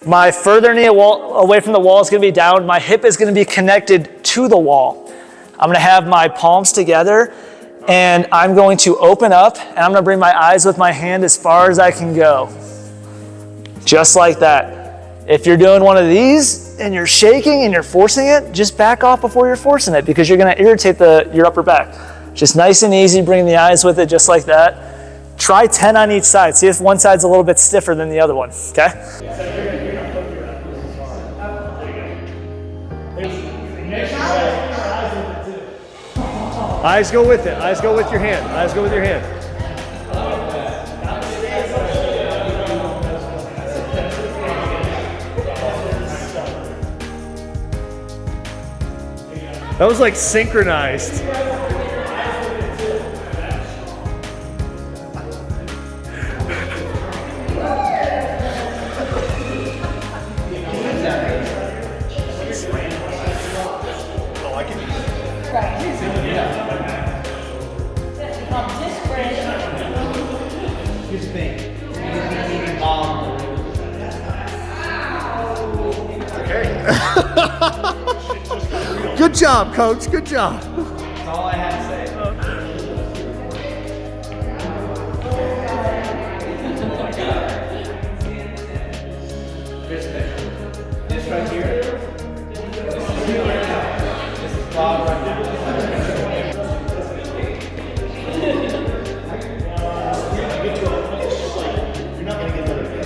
My further knee away from the wall is going to be down. My hip is going to be connected to the wall. I'm going to have my palms together, and I'm going to open up, and I'm going to bring my eyes with my hand as far as I can go. Just like that. If you're doing one of these and you're shaking and you're forcing it, just back off before you're forcing it, because you're going to irritate your upper back. Just nice and easy, bringing the eyes with it just like that. Try 10 on each side. See if one side's a little bit stiffer than the other one, okay? Eyes go with it. Eyes go with your hand. Eyes go with your hand. That was like synchronized. Good job, coach. Good job. That's all I had to say.